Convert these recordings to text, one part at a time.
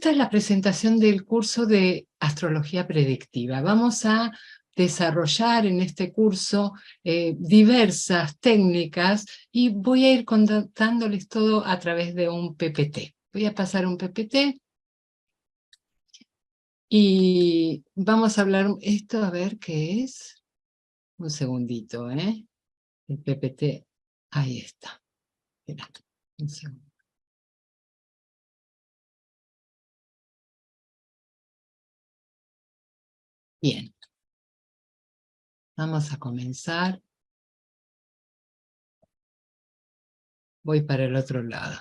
esta es la presentación del curso de Astrología Predictiva. Vamos a desarrollar en este curso diversas técnicas y voy a ir contándoles todo a través de un PPT. Voy a pasar un PPT y vamos a hablar esto, a ver qué es. Un segundito, ¿eh? El PPT, ahí está. Espera, un segundo. Bien, vamos a comenzar. Voy para el otro lado.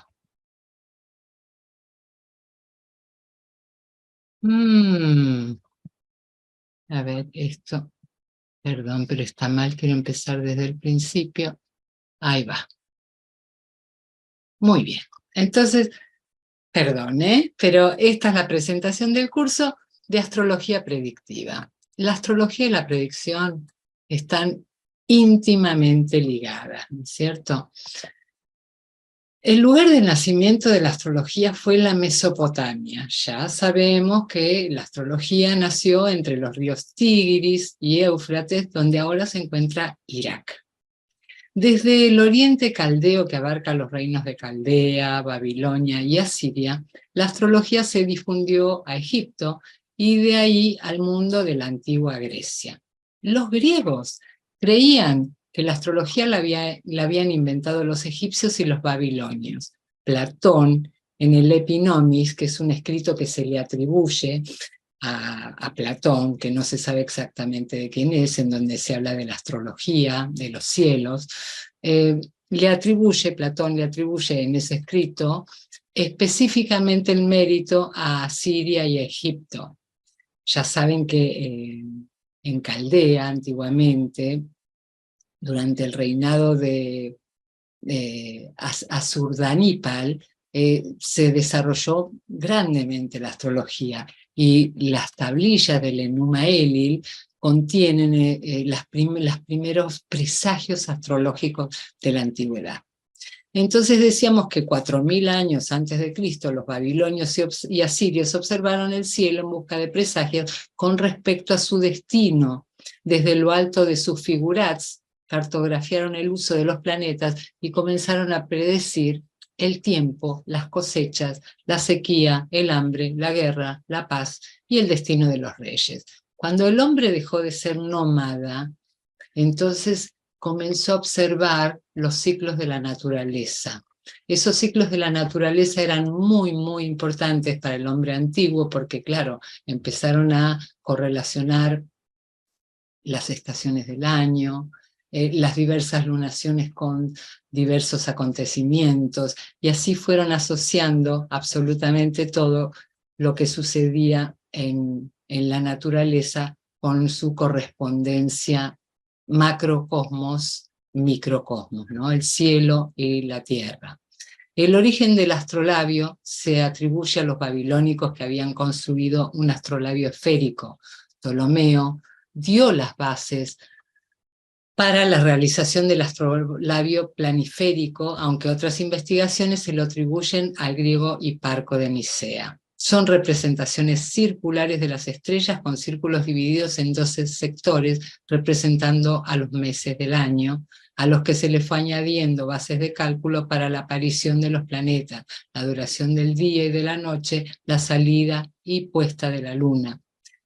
A ver, esto, perdón, pero está mal, quiero empezar desde el principio. Ahí va. Muy bien. Entonces, perdón, pero esta es la presentación del curso de Astrología Predictiva. La astrología y la predicción están íntimamente ligadas, ¿no es cierto? El lugar de nacimiento de la astrología fue la Mesopotamia. Ya sabemos que la astrología nació entre los ríos Tigris y Éufrates, donde ahora se encuentra Irak. Desde el oriente caldeo, que abarca los reinos de Caldea, Babilonia y Asiria, la astrología se difundió a Egipto y de ahí al mundo de la antigua Grecia. Los griegos creían que la astrología la habían inventado los egipcios y los babilonios. Platón, en el Epinomis, que es un escrito que se le atribuye a Platón, que no se sabe exactamente de quién es, en donde se habla de la astrología, de los cielos, Platón le atribuye en ese escrito específicamente el mérito a Siria y a Egipto. Ya saben que en Caldea, antiguamente, durante el reinado de Asurdanipal, se desarrolló grandemente la astrología y las tablillas del Enuma Elil contienen los primeros presagios astrológicos de la antigüedad. Entonces decíamos que 4000 años antes de Cristo los babilonios y asirios observaron el cielo en busca de presagios con respecto a su destino. Desde lo alto de sus figurats cartografiaron el uso de los planetas y comenzaron a predecir el tiempo, las cosechas, la sequía, el hambre, la guerra, la paz y el destino de los reyes. Cuando el hombre dejó de ser nómada, entonces comenzó a observar los ciclos de la naturaleza. Esos ciclos de la naturaleza eran muy, muy importantes para el hombre antiguo porque, claro, empezaron a correlacionar las estaciones del año, las diversas lunaciones con diversos acontecimientos, y así fueron asociando absolutamente todo lo que sucedía en la naturaleza con su correspondencia macrocosmos, microcosmos, ¿no? El cielo y la tierra. El origen del astrolabio se atribuye a los babilónicos que habían construido un astrolabio esférico. Ptolomeo dio las bases para la realización del astrolabio planiférico, aunque otras investigaciones se lo atribuyen al griego Hiparco de Nicea. Son representaciones circulares de las estrellas con círculos divididos en 12 sectores, representando a los meses del año, a los que se le fue añadiendo bases de cálculo para la aparición de los planetas, la duración del día y de la noche, la salida y puesta de la luna.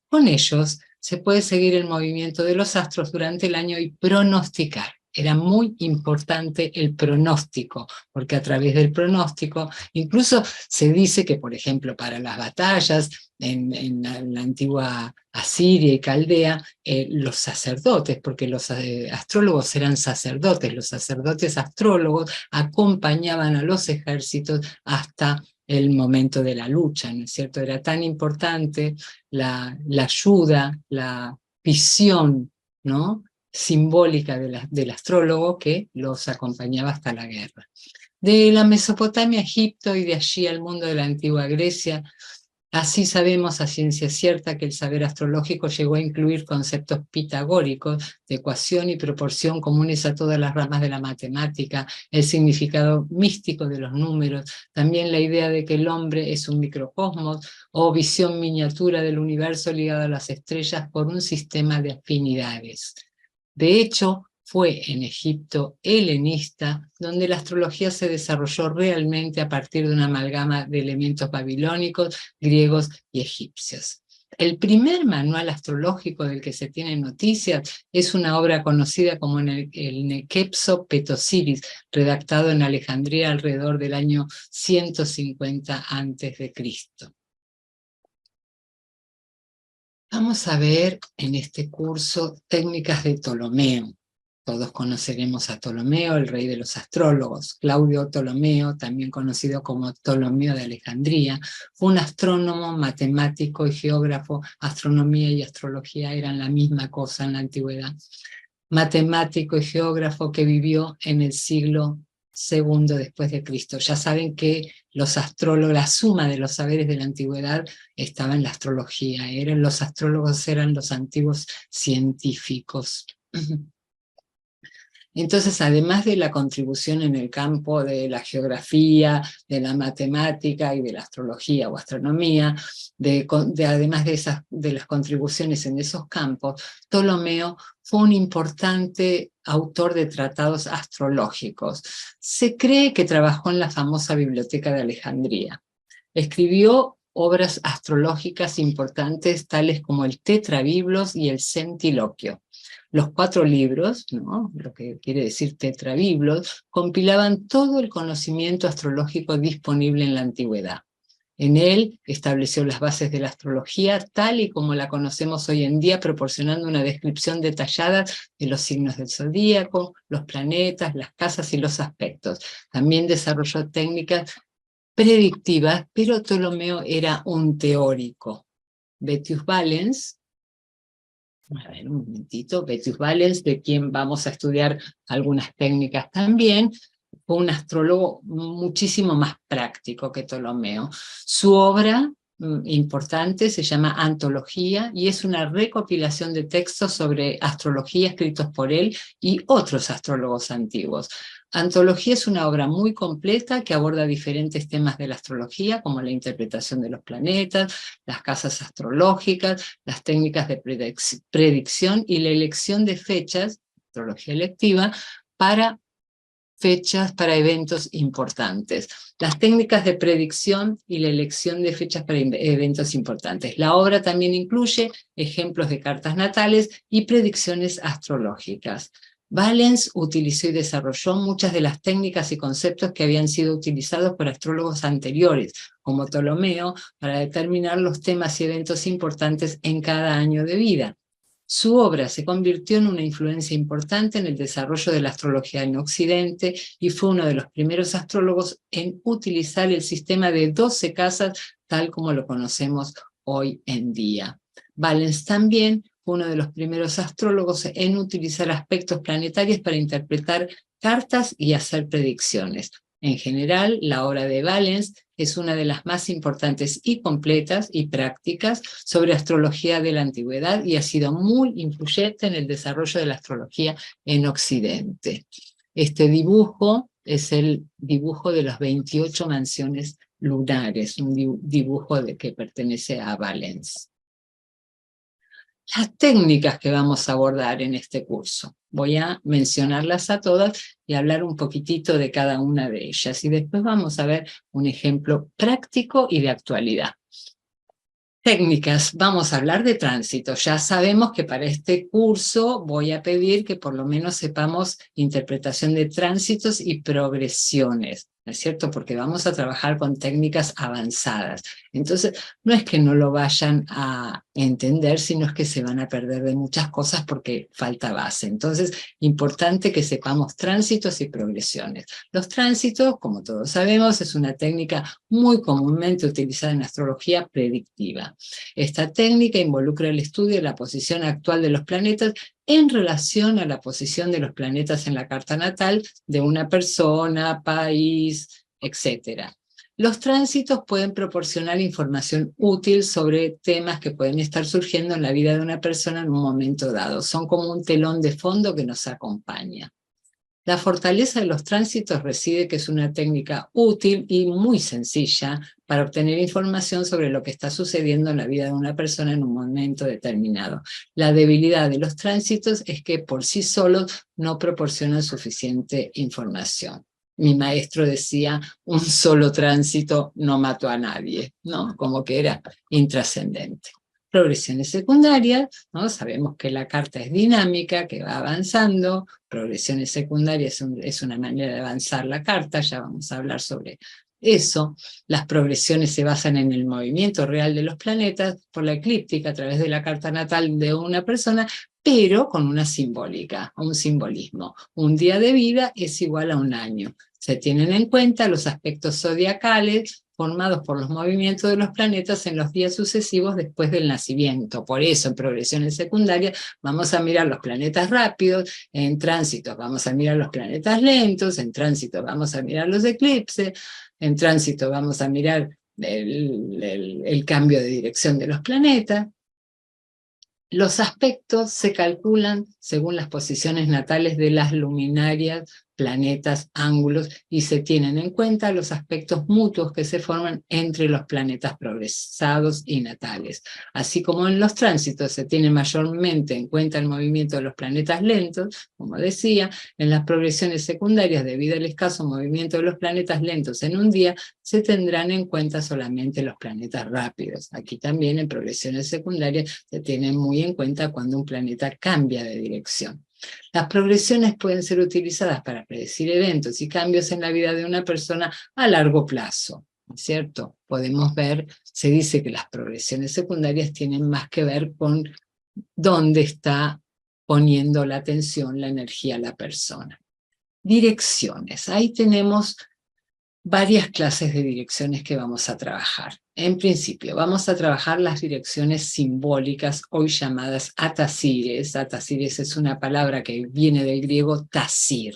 Con ellos se puede seguir el movimiento de los astros durante el año y pronosticar. Era muy importante el pronóstico, porque a través del pronóstico, incluso se dice que, por ejemplo, para las batallas en la antigua Asiria y Caldea, los sacerdotes, porque los astrólogos eran sacerdotes, los sacerdotes astrólogos acompañaban a los ejércitos hasta el momento de la lucha, ¿no es cierto? Era tan importante la ayuda, la visión, ¿no?, simbólica del astrólogo que los acompañaba hasta la guerra. De la Mesopotamia a Egipto y de allí al mundo de la antigua Grecia, Así sabemos a ciencia cierta que el saber astrológico llegó a incluir conceptos pitagóricos de ecuación y proporción comunes a todas las ramas de la matemática, el significado místico de los números, también la idea de que el hombre es un microcosmos o visión miniatura del universo ligado a las estrellas por un sistema de afinidades. De hecho, fue en Egipto helenista donde la astrología se desarrolló realmente a partir de una amalgama de elementos babilónicos, griegos y egipcios. El primer manual astrológico del que se tiene noticias es una obra conocida como el Nekepso Petosiris, redactado en Alejandría alrededor del año 150 a.C. Vamos a ver en este curso técnicas de Ptolomeo. Todos conoceremos a Ptolomeo, el rey de los astrólogos. Claudio Ptolomeo, también conocido como Ptolomeo de Alejandría, fue un astrónomo, matemático y geógrafo. Astronomía y astrología eran la misma cosa en la antigüedad. Matemático y geógrafo que vivió en el siglo II después de Cristo. Ya saben que los astrólogos, la suma de los saberes de la antigüedad estaba en la astrología. Los astrólogos eran los antiguos científicos. Entonces, además de la contribución en el campo de la geografía, de la matemática y de la astrología o astronomía, además de las contribuciones en esos campos, Ptolomeo fue un importante autor de tratados astrológicos. Se cree que trabajó en la famosa Biblioteca de Alejandría. Escribió obras astrológicas importantes tales como el Tetrabiblos y el Centiloquio. Los 4 libros, ¿no?, lo que quiere decir tetrabiblos, compilaban todo el conocimiento astrológico disponible en la antigüedad. En él estableció las bases de la astrología tal y como la conocemos hoy en día, proporcionando una descripción detallada de los signos del zodíaco, los planetas, las casas y los aspectos. También desarrolló técnicas predictivas, pero Ptolomeo era un teórico. Vettius Valens, a ver, un momentito, Vettius Valens, de quien vamos a estudiar algunas técnicas también, fue un astrólogo muchísimo más práctico que Ptolomeo. Su obra importante se llama Antología y es una recopilación de textos sobre astrología escritos por él y otros astrólogos antiguos. Antología es una obra muy completa que aborda diferentes temas de la astrología, como la interpretación de los planetas, las casas astrológicas, las técnicas de predicción y la elección de fechas, astrología electiva, para eventos importantes. Las técnicas de predicción y la elección de fechas para eventos importantes. La obra también incluye ejemplos de cartas natales y predicciones astrológicas. Valens utilizó y desarrolló muchas de las técnicas y conceptos que habían sido utilizados por astrólogos anteriores, como Ptolomeo, para determinar los temas y eventos importantes en cada año de vida. Su obra se convirtió en una influencia importante en el desarrollo de la astrología en Occidente y fue uno de los primeros astrólogos en utilizar el sistema de 12 casas tal como lo conocemos hoy en día. Valens también fue uno de los primeros astrólogos en utilizar aspectos planetarios para interpretar cartas y hacer predicciones. En general, la obra de Valens es una de las más importantes y completas y prácticas sobre astrología de la antigüedad y ha sido muy influyente en el desarrollo de la astrología en Occidente. Este dibujo es el dibujo de las 28 mansiones lunares, un dibujo que pertenece a Valens. Las técnicas que vamos a abordar en este curso. Voy a mencionarlas a todas y hablar un poquitito de cada una de ellas. Y después vamos a ver un ejemplo práctico y de actualidad. Técnicas, vamos a hablar de tránsito. Ya sabemos que para este curso voy a pedir que por lo menos sepamos interpretación de tránsitos y progresiones, ¿no es cierto? Porque vamos a trabajar con técnicas avanzadas. Entonces, no es que no lo vayan a entender, sino es que se van a perder de muchas cosas porque falta base. Entonces, importante que sepamos tránsitos y progresiones. Los tránsitos, como todos sabemos, es una técnica muy comúnmente utilizada en astrología predictiva. Esta técnica involucra el estudio de la posición actual de los planetas en relación a la posición de los planetas en la carta natal de una persona, país, etc. Los tránsitos pueden proporcionar información útil sobre temas que pueden estar surgiendo en la vida de una persona en un momento dado. Son como un telón de fondo que nos acompaña. La fortaleza de los tránsitos reside que es una técnica útil y muy sencilla para obtener información sobre lo que está sucediendo en la vida de una persona en un momento determinado. La debilidad de los tránsitos es que por sí solos no proporcionan suficiente información. Mi maestro decía, un solo tránsito no mató a nadie, ¿no? Como que era intrascendente. Progresiones secundarias, ¿no? Sabemos que la carta es dinámica, que va avanzando. Progresiones secundarias es una manera de avanzar la carta, ya vamos a hablar sobre eso. Las progresiones se basan en el movimiento real de los planetas por la eclíptica a través de la carta natal de una persona, pero con una simbólica, un simbolismo. Un día de vida es igual a un año. Se tienen en cuenta los aspectos zodiacales formados por los movimientos de los planetas en los días sucesivos después del nacimiento. Por eso, en progresiones secundarias, vamos a mirar los planetas rápidos, en tránsito vamos a mirar los planetas lentos, en tránsito vamos a mirar los eclipses, en tránsito vamos a mirar el cambio de dirección de los planetas. Los aspectos se calculan según las posiciones natales de las luminarias, planetas, ángulos, y se tienen en cuenta los aspectos mutuos que se forman entre los planetas progresados y natales. Así como en los tránsitos se tiene mayormente en cuenta el movimiento de los planetas lentos, como decía, en las progresiones secundarias, debido al escaso movimiento de los planetas lentos en un día, se tendrán en cuenta solamente los planetas rápidos. Aquí también en progresiones secundarias se tienen muy en cuenta cuando un planeta cambia de dirección. Las progresiones pueden ser utilizadas para predecir eventos y cambios en la vida de una persona a largo plazo, ¿no es cierto? Podemos ver, se dice que las progresiones secundarias tienen más que ver con dónde está poniendo la atención, la energía la persona. Direcciones, ahí tenemos varias clases de direcciones que vamos a trabajar. En principio, vamos a trabajar las direcciones simbólicas, hoy llamadas atasires. Atasires es una palabra que viene del griego tasir.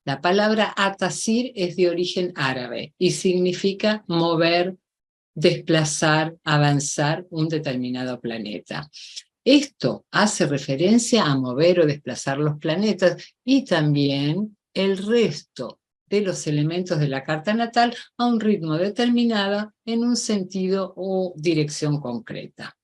La palabra atasir es de origen árabe y significa mover, desplazar, avanzar un determinado planeta. Esto hace referencia a mover o desplazar los planetas y también el resto de los elementos de la carta natal a un ritmo determinado en un sentido o dirección concreta.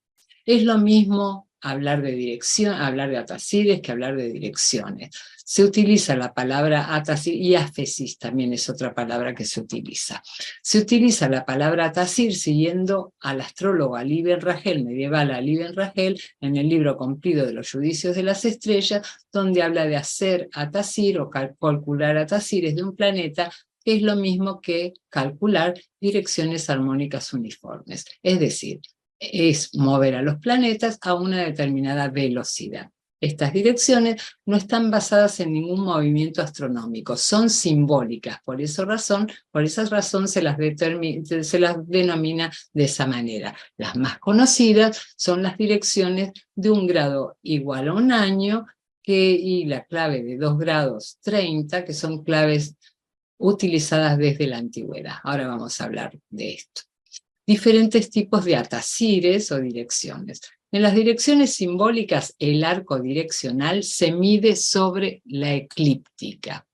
Es lo mismo hablar de dirección, hablar de atasires que hablar de direcciones. Se utiliza la palabra atasir y afesis también es otra palabra que se utiliza. Se utiliza la palabra atasir siguiendo al astrólogo Ali Ben Rachel, medieval Ali Ben Rachel, en el libro Cumplido de los Judicios de las Estrellas, donde habla de hacer atasir o calcular atasires de un planeta, que es lo mismo que calcular direcciones armónicas uniformes. Es decir, es mover a los planetas a una determinada velocidad. Estas direcciones no están basadas en ningún movimiento astronómico, son simbólicas, por esa razón se las denomina de esa manera. Las más conocidas son las direcciones de un grado igual a un año y la clave de 2 grados 30, que son claves utilizadas desde la antigüedad. Ahora vamos a hablar de esto. Diferentes tipos de atasires o direcciones. En las direcciones simbólicas, el arco direccional se mide sobre la eclíptica.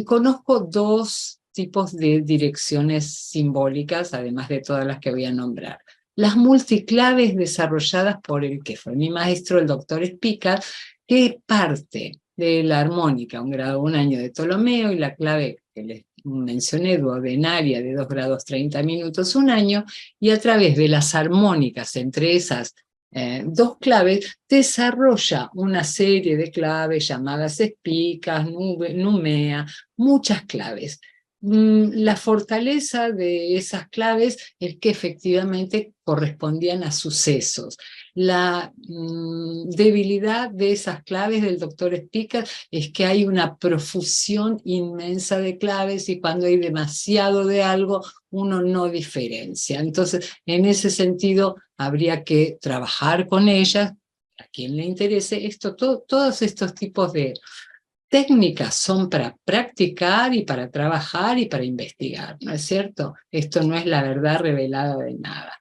Conozco 2 tipos de direcciones simbólicas, además de todas las que voy a nombrar. Las multiclaves desarrolladas por el que fue mi maestro, el doctor Spica, que parte de la armónica, un grado un año de Ptolomeo, y la clave que les mencioné, duodenaria, de 2 grados 30 minutos un año, y a través de las armónicas entre esas 2 claves, desarrolla una serie de claves llamadas espicas, numea, muchas claves. La fortaleza de esas claves es que efectivamente correspondían a sucesos. La debilidad de esas claves del doctor Spica es que hay una profusión inmensa de claves y cuando hay demasiado de algo, uno no diferencia. Entonces, en ese sentido, habría que trabajar con ellas, a quien le interese, todos estos tipos de Técnicas son para practicar y para trabajar y para investigar, ¿no es cierto? Esto no es la verdad revelada de nada.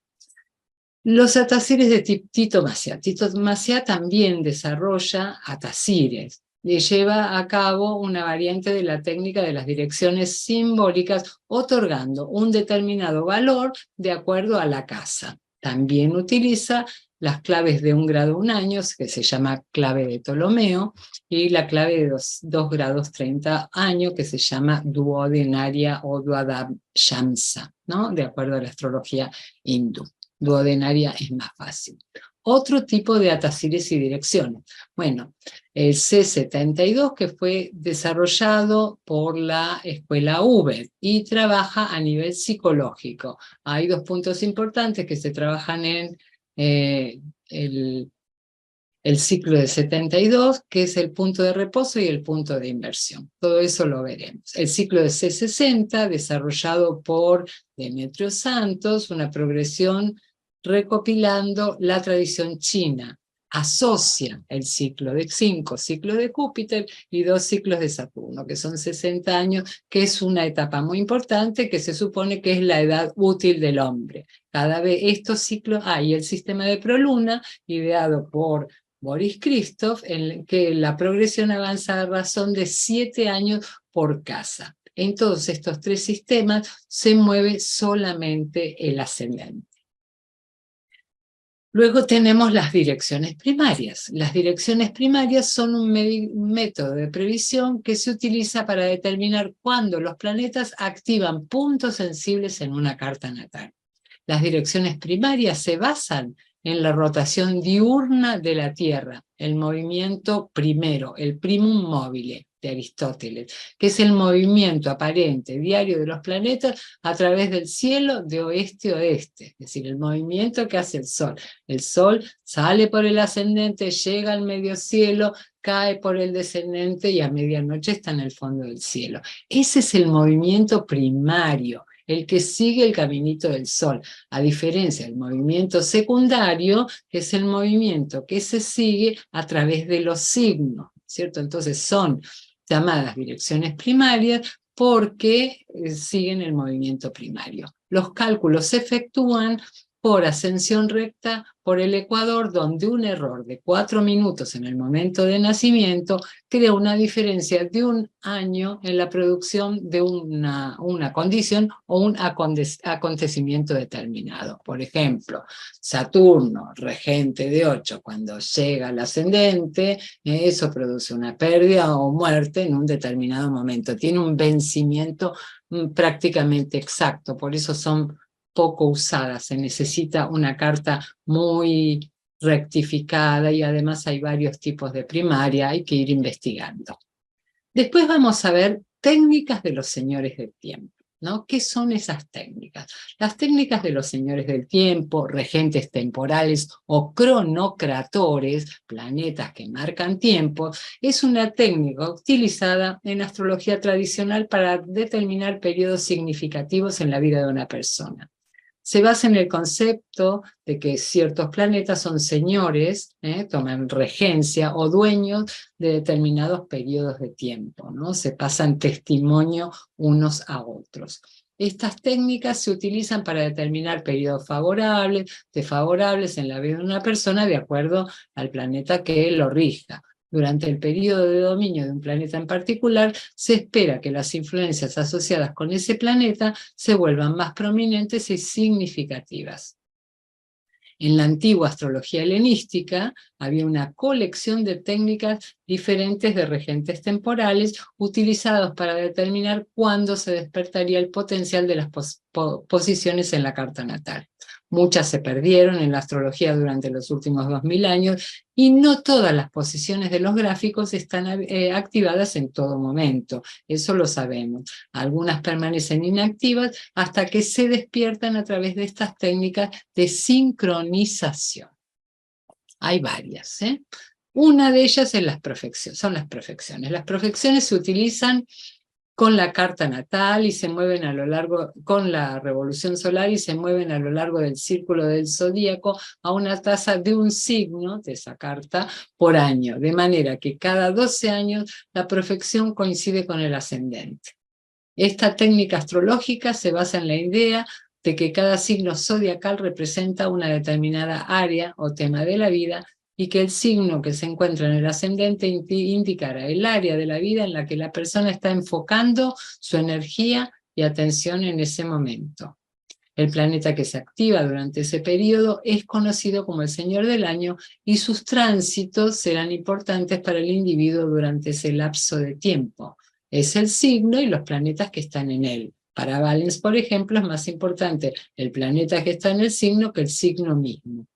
Los atacires de Tito Maciá. Tito Maciá también desarrolla atacires y lleva a cabo una variante de la técnica de las direcciones simbólicas, otorgando un determinado valor de acuerdo a la casa. También utiliza las claves de 1 grado 1 año, que se llama clave de Ptolomeo, y la clave de 2 grados 30 años, que se llama duodenaria o duadam shamsa, ¿no? De acuerdo a la astrología hindú. Duodenaria es más fácil. Otro tipo de atacires y direcciones. Bueno, el C72, que fue desarrollado por la escuela Uber y trabaja a nivel psicológico. Hay 2 puntos importantes que se trabajan en el ciclo de 72, que es el punto de reposo y el punto de inversión. Todo eso lo veremos. El ciclo de C60, desarrollado por Demetrio Santos, una progresión recopilando la tradición china. Asocia el ciclo de 5 ciclos de Júpiter y 2 ciclos de Saturno, que son 60 años, que es una etapa muy importante que se supone que es la edad útil del hombre. Cada vez estos ciclos hay el sistema de Proluna, ideado por Boris Christoph, en que la progresión avanza a razón de 7 años por casa. En todos estos 3 sistemas se mueve solamente el ascendente. Luego tenemos las direcciones primarias. Las direcciones primarias son un método de previsión que se utiliza para determinar cuándo los planetas activan puntos sensibles en una carta natal. Las direcciones primarias se basan en la rotación diurna de la Tierra, el movimiento primero, el primum mobile de Aristóteles, que es el movimiento aparente diario de los planetas a través del cielo de oeste a oeste, es decir, el movimiento que hace el Sol. El Sol sale por el ascendente, llega al medio cielo, cae por el descendente y a medianoche está en el fondo del cielo. Ese es el movimiento primario, el que sigue el caminito del Sol, a diferencia del movimiento secundario, que es el movimiento que se sigue a través de los signos, ¿cierto? Entonces son llamadas direcciones primarias porque siguen el movimiento primario. Los cálculos se efectúan por ascensión recta por el ecuador, donde un error de 4 minutos en el momento de nacimiento crea una diferencia de 1 año en la producción de una condición o un acontecimiento determinado. Por ejemplo, Saturno, regente de 8, cuando llega al ascendente, eso produce una pérdida o muerte en un determinado momento. Tiene un vencimiento prácticamente exacto, por eso son poco usada, se necesita una carta muy rectificada y además hay varios tipos de primaria, hay que ir investigando. Después vamos a ver técnicas de los señores del tiempo, ¿no? ¿Qué son esas técnicas? Las técnicas de los señores del tiempo, regentes temporales o cronocratores, planetas que marcan tiempo, es una técnica utilizada en astrología tradicional para determinar periodos significativos en la vida de una persona. Se basa en el concepto de que ciertos planetas son señores, toman regencia o dueños de determinados periodos de tiempo, ¿no? Se pasan testimonio unos a otros. Estas técnicas se utilizan para determinar periodos favorables, desfavorables en la vida de una persona de acuerdo al planeta que lo rija. Durante el periodo de dominio de un planeta en particular, se espera que las influencias asociadas con ese planeta se vuelvan más prominentes y significativas. En la antigua astrología helenística había una colección de técnicas diferentes de regentes temporales utilizados para determinar cuándo se despertaría el potencial de las posiciones en la carta natal. Muchas se perdieron en la astrología durante los últimos 2000 años y no todas las posiciones de los gráficos están activadas en todo momento, eso lo sabemos. Algunas permanecen inactivas hasta que se despiertan a través de estas técnicas de sincronización. Hay varias, ¿eh? Una de ellas es son las profecciones. Las profecciones se utilizan con la carta natal y se mueven a lo largo, con la revolución solar y se mueven a lo largo del círculo del zodíaco a una tasa de un signo de esa carta por año, de manera que cada 12 años la profección coincide con el ascendente. Esta técnica astrológica se basa en la idea de que cada signo zodiacal representa una determinada área o tema de la vida y que el signo que se encuentra en el ascendente indicará el área de la vida en la que la persona está enfocando su energía y atención en ese momento. El planeta que se activa durante ese periodo es conocido como el Señor del Año y sus tránsitos serán importantes para el individuo durante ese lapso de tiempo. Es el signo y los planetas que están en él. Para Valens, por ejemplo, es más importante el planeta que está en el signo que el signo mismo.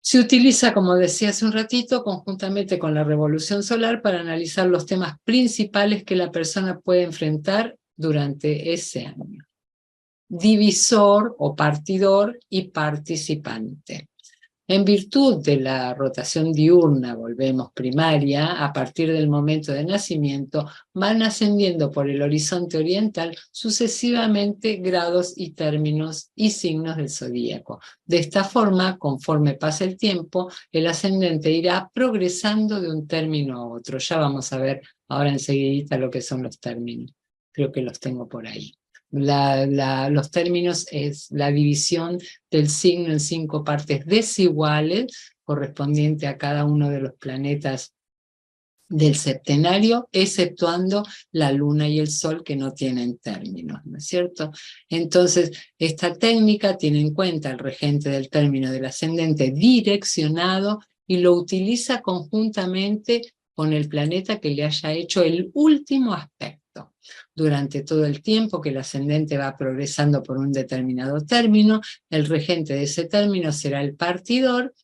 Se utiliza, como decía hace un ratito, conjuntamente con la revolución solar para analizar los temas principales que la persona puede enfrentar durante ese año. Divisor o partidor y participante. En virtud de la rotación diurna, volvemos primaria, a partir del momento de nacimiento, van ascendiendo por el horizonte oriental sucesivamente grados y términos y signos del zodíaco. De esta forma, conforme pasa el tiempo, el ascendente irá progresando de un término a otro. Ya vamos a ver ahora enseguidita lo que son los términos. Creo que los tengo por ahí. Los términos es la división del signo en 5 partes desiguales, correspondiente a cada uno de los planetas del septenario, exceptuando la luna y el sol que no tienen términos, ¿no es cierto? Entonces, esta técnica tiene en cuenta el regente del término del ascendente direccionado y lo utiliza conjuntamente con el planeta que le haya hecho el último aspecto. Durante todo el tiempo que el ascendente va progresando por un determinado término, el regente de ese término será el partidor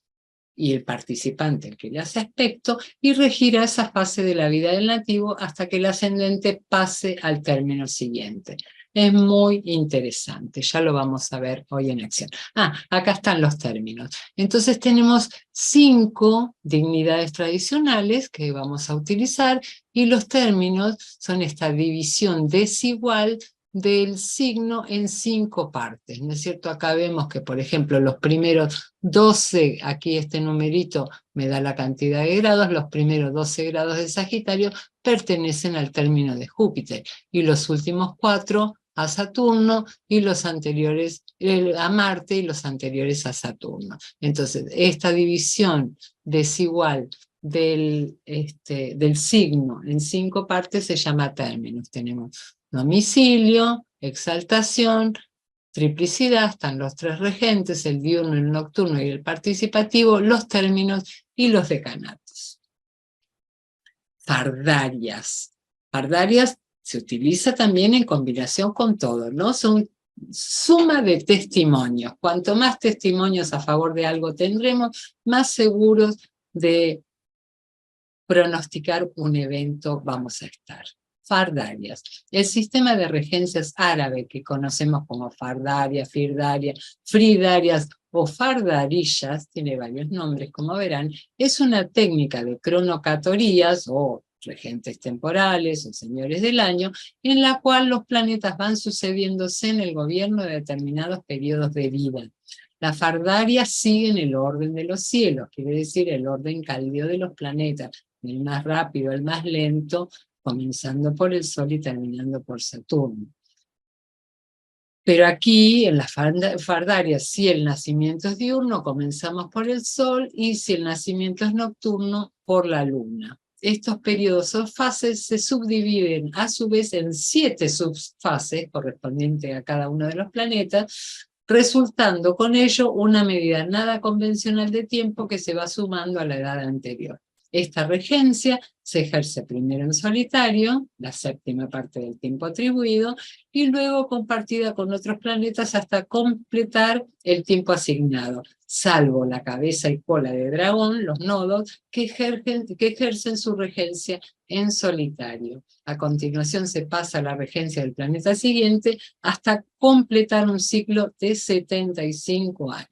y el participante el que le hace aspecto, y regirá esa fase de la vida del nativo hasta que el ascendente pase al término siguiente. Es muy interesante, ya lo vamos a ver hoy en acción. Acá están los términos. Entonces tenemos 5 dignidades tradicionales que vamos a utilizar, y los términos son esta división desigual del signo en 5 partes, ¿no es cierto? Acá vemos que, por ejemplo, los primeros 12, aquí este numerito me da la cantidad de grados, los primeros 12 grados de Sagitario pertenecen al término de Júpiter, y los últimos 4 a Saturno, y los anteriores a Marte, y los anteriores a Saturno. Entonces, esta división desigual del signo en 5 partes se llama términos. Tenemos domicilio, exaltación, triplicidad, están los 3 regentes, el diurno, el nocturno y el participativo, los términos y los decanatos. Fardarias. Fardarias se utiliza también en combinación con todo, ¿no? Son suma de testimonios. Cuanto más testimonios a favor de algo tendremos, más seguros de pronosticar un evento vamos a estar. Fardarias. El sistema de regencias árabe que conocemos como Fardaria, Firdaria, Fridarias o Fardarillas, tiene varios nombres como verán, es una técnica de cronocatorías o regentes temporales o señores del año, en la cual los planetas van sucediéndose en el gobierno de determinados periodos de vida. Las fardarias siguen el orden de los cielos, quiere decir el orden cálido de los planetas, el más rápido, el más lento, comenzando por el Sol y terminando por Saturno. Pero aquí, en las fardarias, si el nacimiento es diurno, comenzamos por el Sol, y si el nacimiento es nocturno, por la Luna. Estos periodos o fases se subdividen a su vez en 7 subfases, correspondientes a cada uno de los planetas, resultando con ello una medida nada convencional de tiempo que se va sumando a la edad anterior. Esta regencia se ejerce primero en solitario, la 7ª parte del tiempo atribuido, y luego compartida con otros planetas hasta completar el tiempo asignado, salvo la cabeza y cola de dragón, los nodos, que ejercen su regencia en solitario. A continuación se pasa a la regencia del planeta siguiente hasta completar un ciclo de 75 años.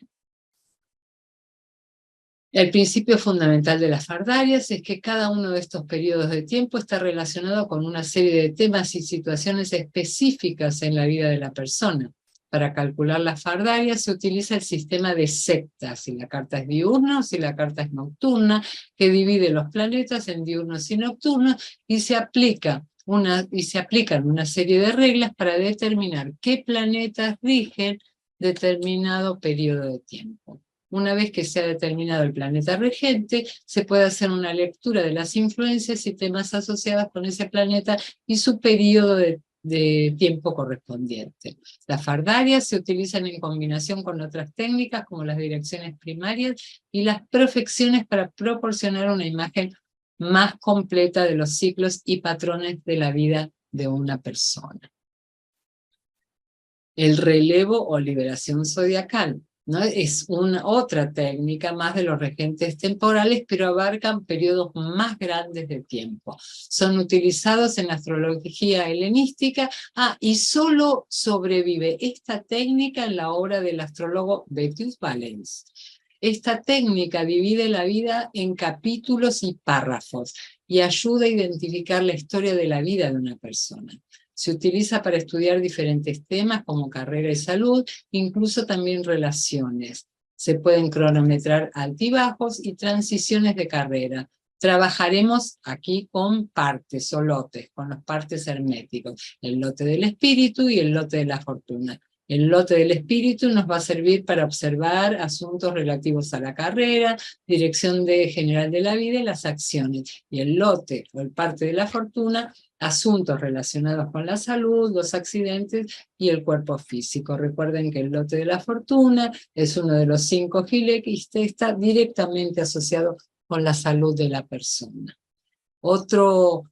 El principio fundamental de las fardarias es que cada uno de estos periodos de tiempo está relacionado con una serie de temas y situaciones específicas en la vida de la persona. Para calcular las fardarias se utiliza el sistema de septas, si la carta es diurna o si la carta es nocturna, que divide los planetas en diurnos y nocturnos, y se aplican una serie de reglas para determinar qué planetas rigen determinado periodo de tiempo. Una vez que se ha determinado el planeta regente, se puede hacer una lectura de las influencias y temas asociados con ese planeta y su periodo de tiempo correspondiente. Las fardarias se utilizan en combinación con otras técnicas como las direcciones primarias y las profecciones para proporcionar una imagen más completa de los ciclos y patrones de la vida de una persona. El relevo o liberación zodiacal, ¿no? Es otra técnica más de los regentes temporales, pero abarcan periodos más grandes de tiempo. Son utilizados en la astrología helenística, y solo sobrevive esta técnica en la obra del astrólogo Vettius Valens. Esta técnica divide la vida en capítulos y párrafos y ayuda a identificar la historia de la vida de una persona. Se utiliza para estudiar diferentes temas como carrera y salud, incluso también relaciones. Se pueden cronometrar altibajos y transiciones de carrera. Trabajaremos aquí con partes o lotes, con los partes herméticos, el lote del espíritu y el lote de la fortuna. El lote del espíritu nos va a servir para observar asuntos relativos a la carrera, dirección general de la vida y las acciones. Y el lote o el parte de la fortuna, asuntos relacionados con la salud, los accidentes y el cuerpo físico. Recuerden que el lote de la fortuna es uno de los 5 giles y está directamente asociado con la salud de la persona. Otro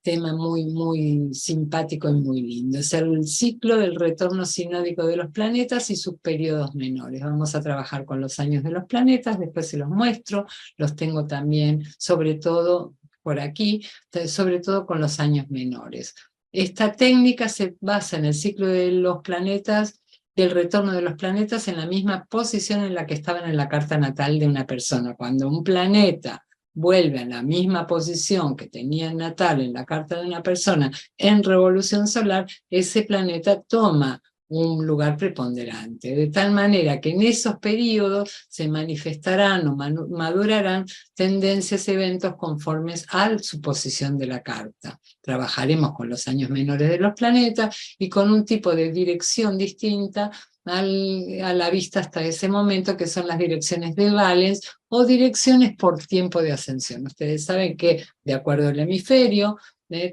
tema muy simpático y muy lindo es el ciclo del retorno sinódico de los planetas y sus periodos menores. Vamos a trabajar con los años de los planetas, después se los muestro, los tengo también, sobre todo por aquí, sobre todo con los años menores. Esta técnica se basa en el ciclo de los planetas, del retorno de los planetas en la misma posición en la que estaban en la carta natal de una persona. Cuando un planeta vuelve a la misma posición que tenía en natal en la carta de una persona en revolución solar, ese planeta toma un lugar preponderante, de tal manera que en esos periodos se manifestarán o madurarán tendencias, eventos conformes a su posición de la carta. Trabajaremos con los años menores de los planetas y con un tipo de dirección distinta a la vista hasta ese momento, que son las direcciones de Valens o direcciones por tiempo de ascensión. Ustedes saben que, de acuerdo al hemisferio,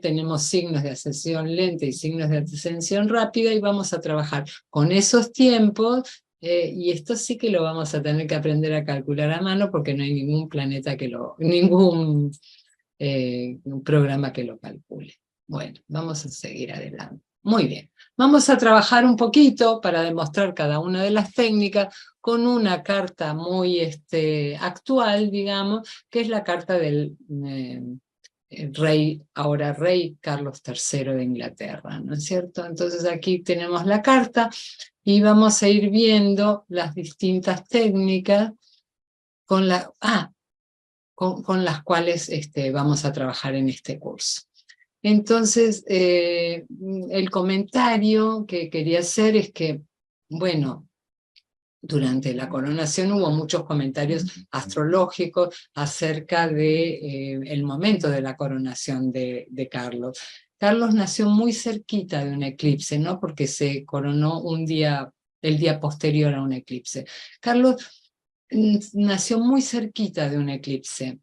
tenemos signos de ascensión lenta y signos de ascensión rápida, y vamos a trabajar con esos tiempos, y esto sí que lo vamos a tener que aprender a calcular a mano, porque no hay ningún planeta ningún programa que lo calcule. Bueno, vamos a seguir adelante. Muy bien. Vamos a trabajar un poquito para demostrar cada una de las técnicas con una carta muy actual, digamos, que es la carta del ahora rey Carlos III de Inglaterra, ¿no es cierto? Entonces aquí tenemos la carta y vamos a ir viendo las distintas técnicas con las cuales vamos a trabajar en este curso. Entonces, el comentario que quería hacer es que, bueno, durante la coronación hubo muchos comentarios astrológicos acerca del momento de la coronación de Carlos. Carlos nació muy cerquita de un eclipse, ¿no? Porque se coronó el día posterior a un eclipse. Carlos nació muy cerquita de un eclipse.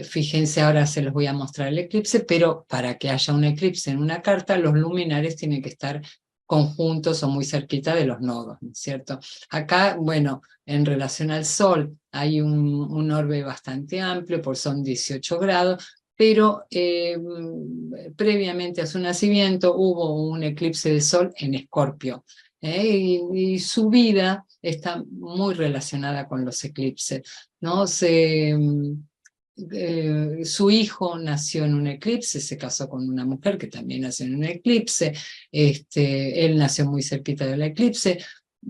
Fíjense, ahora se los voy a mostrar el eclipse, pero para que haya un eclipse en una carta, los luminares tienen que estar conjuntos o muy cerquita de los nodos, ¿no es cierto? Acá, bueno, en relación al Sol hay un orbe bastante amplio, son 18 grados, pero previamente a su nacimiento hubo un eclipse de Sol en Escorpio, y su vida está muy relacionada con los eclipses, ¿no? Su hijo nació en un eclipse, se casó con una mujer que también nació en un eclipse, él nació muy cerquita del eclipse.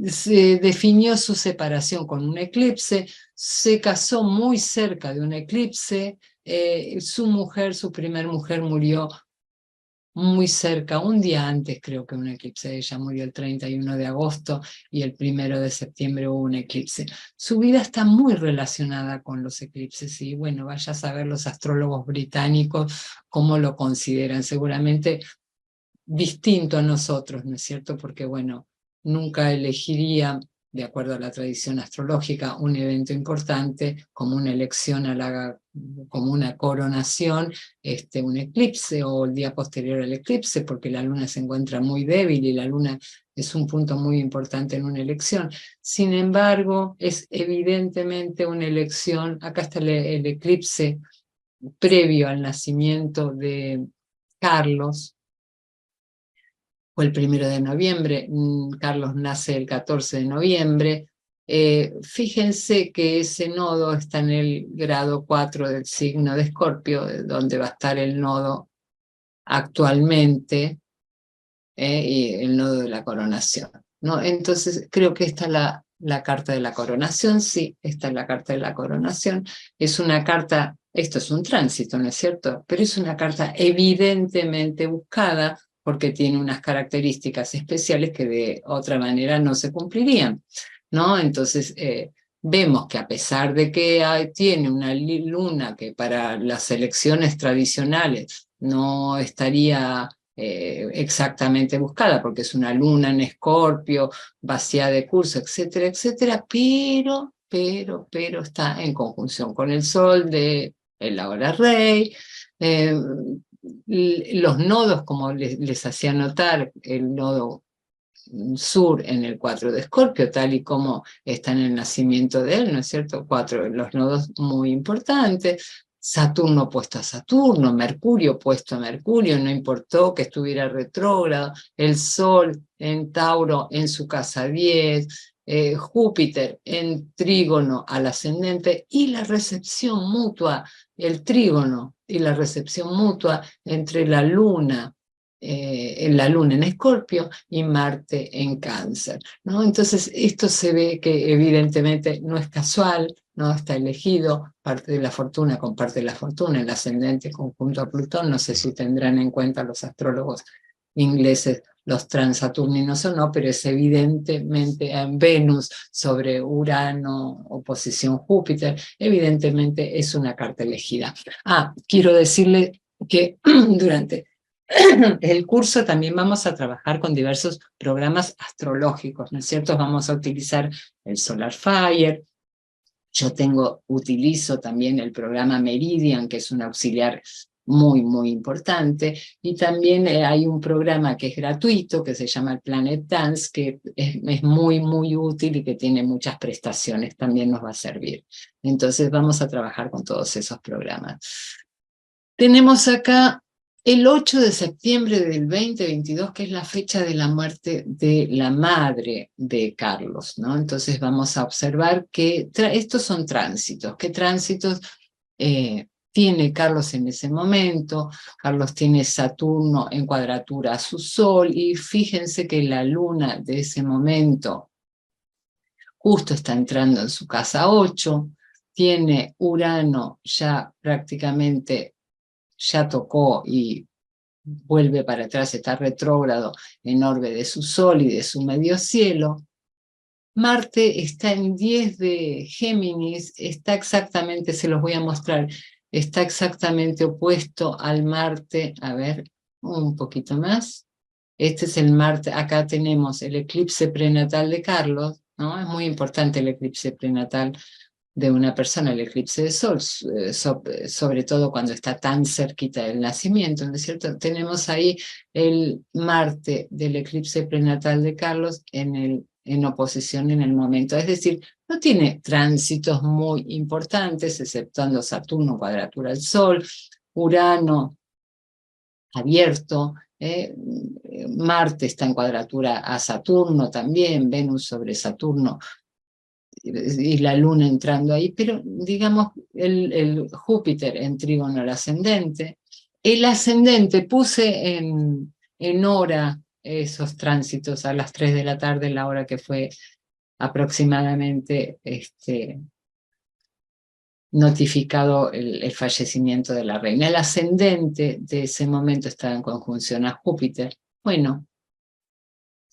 se definió su separación con un eclipse, se casó muy cerca de un eclipse, su primer mujer murió muy cerca, un día antes creo que un eclipse. Ella murió el 31 de agosto y el 1 de septiembre hubo un eclipse. Su vida está muy relacionada con los eclipses y bueno, vaya a saber los astrólogos británicos cómo lo consideran, seguramente distinto a nosotros, ¿no es cierto? Porque bueno, nunca elegiría, de acuerdo a la tradición astrológica, un evento importante como una elección como una coronación, un eclipse o el día posterior al eclipse, porque la luna se encuentra muy débil y la luna es un punto muy importante en una elección. Sin embargo, es evidentemente una elección, acá está el eclipse previo al nacimiento de Carlos, fue el 1 de noviembre, Carlos nace el 14 de noviembre. Fíjense que ese nodo está en el grado 4 del signo de Escorpio, donde va a estar el nodo actualmente, y el nodo de la coronación, ¿no? Entonces creo que esta es la carta de la coronación, sí, esta es la carta de la coronación. Es una carta, esto es un tránsito, ¿no es cierto? Pero es una carta evidentemente buscada porque tiene unas características especiales que de otra manera no se cumplirían, ¿no? Entonces, vemos que a pesar de que tiene una luna que para las elecciones tradicionales no estaría exactamente buscada, porque es una luna en Escorpio, vacía de curso, etcétera, etcétera, pero está en conjunción con el Sol de el ahora rey. Los nodos, como les hacía notar, el nodo sur en el 4 de Escorpio, tal y como está en el nacimiento de él, ¿no es cierto? 4 de los nodos muy importantes. Saturno opuesto a Saturno, Mercurio opuesto a Mercurio, no importó que estuviera retrógrado, el Sol en Tauro en su casa 10, Júpiter en trígono al ascendente y la recepción mutua, el trígono y la recepción mutua entre la luna en Escorpio y Marte en Cáncer, ¿no? Entonces esto se ve que evidentemente no es casual, no está elegido, parte de la fortuna con parte de la fortuna, el ascendente conjunto a Plutón, no sé si tendrán en cuenta los astrólogos ingleses los transaturninos o no, pero es evidentemente en Venus sobre Urano, oposición Júpiter, evidentemente es una carta elegida. Quiero decirle que durante el curso también vamos a trabajar con diversos programas astrológicos, ¿no es cierto? Vamos a utilizar el Solar Fire. Yo utilizo también el programa Meridian, que es un auxiliar muy, muy importante, y también hay un programa que es gratuito, que se llama el Planet Dance, que es muy, muy útil y que tiene muchas prestaciones, también nos va a servir. Entonces vamos a trabajar con todos esos programas. Tenemos acá el 8 de septiembre del 2022, que es la fecha de la muerte de la madre de Carlos, ¿no? Entonces vamos a observar que estos son tránsitos. ¿Qué tránsitos tiene Carlos en ese momento? Carlos tiene Saturno en cuadratura a su Sol, y fíjense que la luna de ese momento justo está entrando en su casa 8, tiene Urano ya prácticamente ya tocó y vuelve para atrás, está retrógrado en orbe de su Sol y de su medio cielo. Marte está en 10 de Géminis, está exactamente, se los voy a mostrar, está exactamente opuesto al Marte, a ver, un poquito más. Este es el Marte, acá tenemos el eclipse prenatal de Carlos, ¿no? Es muy importante el eclipse prenatal de una persona, el eclipse de Sol, sobre todo cuando está tan cerquita del nacimiento, ¿no es cierto? Tenemos ahí el Marte del eclipse prenatal de Carlos en oposición en el momento, es decir, no tiene tránsitos muy importantes, exceptuando Saturno, cuadratura al Sol, Urano abierto, Marte está en cuadratura a Saturno también, Venus sobre Saturno, y la luna entrando ahí, pero digamos el Júpiter en trígono al ascendente. El ascendente puse en hora esos tránsitos a las 3 de la tarde, la hora que fue aproximadamente notificado el fallecimiento de la reina. El ascendente de ese momento estaba en conjunción a Júpiter. Bueno,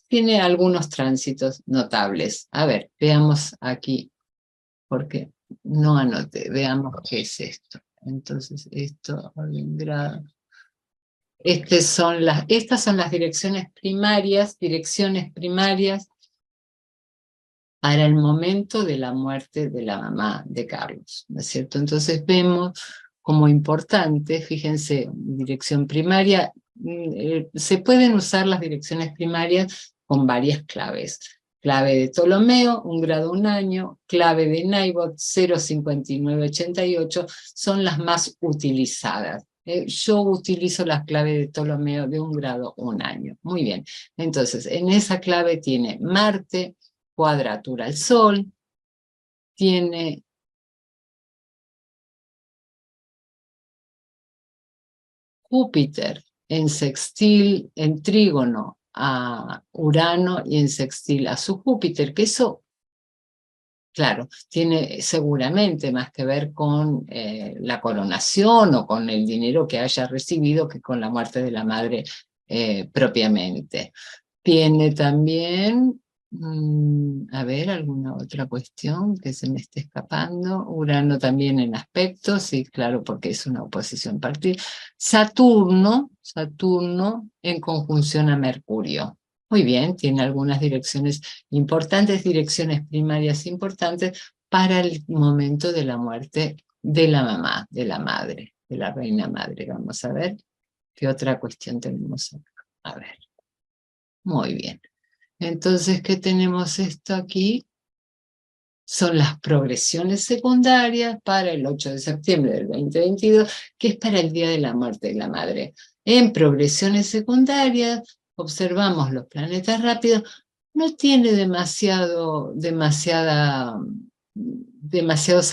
tiene algunos tránsitos notables. A ver, veamos aquí, porque no anoté, veamos qué es esto. Entonces, esto vendrá... estas son las direcciones primarias para el momento de la muerte de la mamá de Carlos, ¿no es cierto? Entonces vemos como importante, fíjense, dirección primaria, se pueden usar las direcciones primarias con varias claves. Clave de Ptolomeo, 1 grado 1 año, clave de Naibot, 0,5988, son las más utilizadas. Yo utilizo las claves de Ptolomeo de 1 grado 1 año. Muy bien, entonces en esa clave tiene Marte, cuadratura al Sol, tiene Júpiter en sextil, en trígono a Urano y en sextil a su Júpiter, que eso, claro, tiene seguramente más que ver con la coronación o con el dinero que haya recibido que con la muerte de la madre propiamente. Tiene también, a ver, alguna otra cuestión que se me esté escapando. Urano también en aspectos, sí, claro, porque es una oposición partir. Saturno en conjunción a Mercurio. Muy bien, tiene algunas direcciones importantes, direcciones primarias importantes para el momento de la muerte de la mamá, de la madre, de la reina madre. Vamos a ver qué otra cuestión tenemos acá. A ver, muy bien. Entonces, ¿qué tenemos esto aquí? Son las progresiones secundarias para el 8 de septiembre del 2022, que es para el día de la muerte de la madre. En progresiones secundarias, observamos los planetas rápidos, no tiene demasiados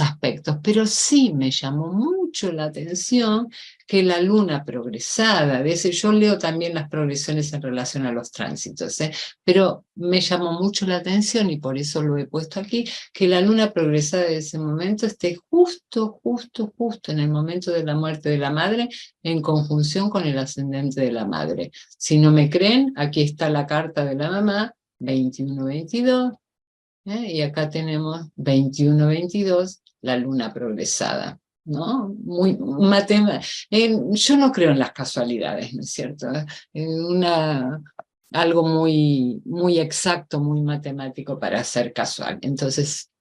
aspectos, pero sí me llamó mucho la atención que la luna progresada, yo leo también las progresiones en relación a los tránsitos, pero me llamó mucho la atención y por eso lo he puesto aquí, que la luna progresada de ese momento esté justo en el momento de la muerte de la madre, en conjunción con el ascendente de la madre. Si no me creen, aquí está la carta de la mamá, 21-22, y acá tenemos 21-22, la luna progresada, ¿no? Muy yo no creo en las casualidades, ¿no es cierto? Algo muy exacto, muy matemático para ser casual. Entonces,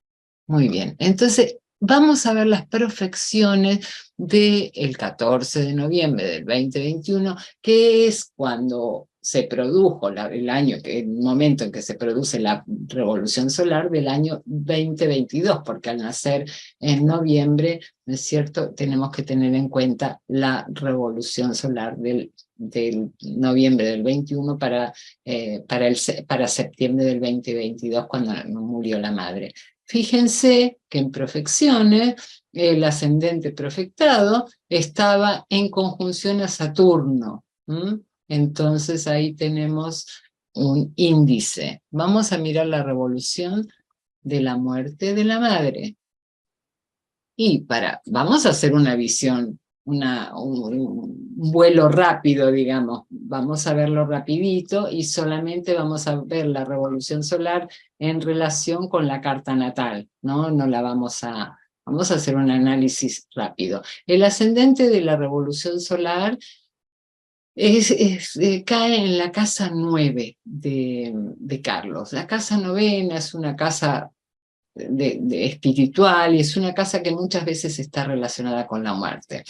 muy bien. Entonces, vamos a ver las perfecciones del 14 de noviembre del 2021, que es cuando se produjo el momento en que se produce la revolución solar del año 2022, porque al nacer en noviembre, ¿no es cierto?, tenemos que tener en cuenta la revolución solar del noviembre del 21 para septiembre del 2022, cuando murió la madre. Fíjense que en profecciones el ascendente profectado estaba en conjunción a Saturno. Entonces ahí tenemos un índice. Vamos a mirar la revolución de la muerte de la madre. Y vamos a hacer una visión, un vuelo rápido, digamos. Vamos a verlo rapidito y solamente vamos a ver la revolución solar en relación con la carta natal, ¿no? No la vamos a hacer un análisis rápido. El ascendente de la revolución solar cae en la casa 9 de Carlos. La casa novena es una casa espiritual, y es una casa que muchas veces está relacionada con la muerte.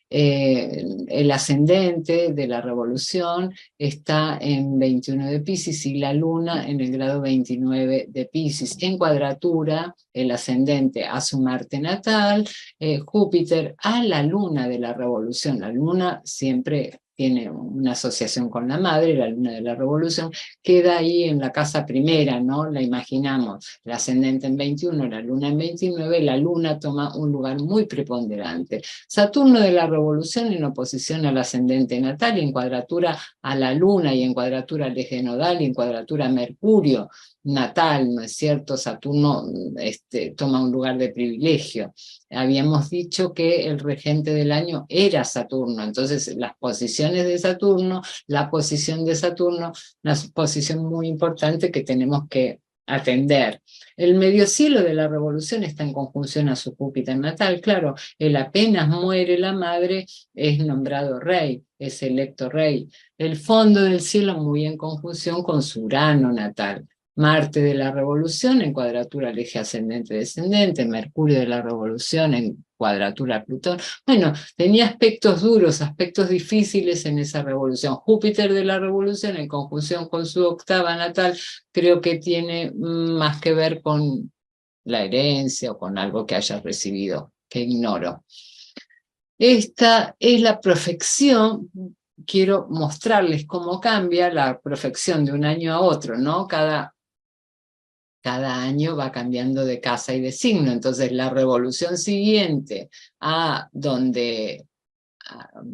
El ascendente de la revolución está en 21 de Piscis y la luna en el grado 29 de Piscis. En cuadratura, el ascendente a su Marte natal, Júpiter a la luna de la revolución. La luna siempre tiene una asociación con la madre, la luna de la revolución, queda ahí en la casa primera, ¿no? La imaginamos, el ascendente en 21, la luna en 29, la luna toma un lugar muy preponderante. Saturno de la revolución en oposición al ascendente natal, y en cuadratura a la luna, y en cuadratura al eje nodal, y en cuadratura a Mercurio natal, ¿no es cierto? Saturno toma un lugar de privilegio. Habíamos dicho que el regente del año era Saturno, entonces las posiciones de Saturno, la posición de Saturno, una posición muy importante que tenemos que atender. El medio cielo de la revolución está en conjunción a su Júpiter natal, claro, él apenas muere la madre, es nombrado rey, es electo rey. El fondo del cielo muy en conjunción con su Urano natal. Marte de la revolución en cuadratura al eje ascendente-descendente, Mercurio de la revolución en cuadratura a Plutón. Bueno, tenía aspectos duros, aspectos difíciles en esa revolución. Júpiter de la revolución en conjunción con su octava natal, creo que tiene más que ver con la herencia o con algo que hayas recibido, que ignoro. Esta es la profección. Quiero mostrarles cómo cambia la profección de un año a otro, ¿no? Cada año va cambiando de casa y de signo, entonces la revolución siguiente a donde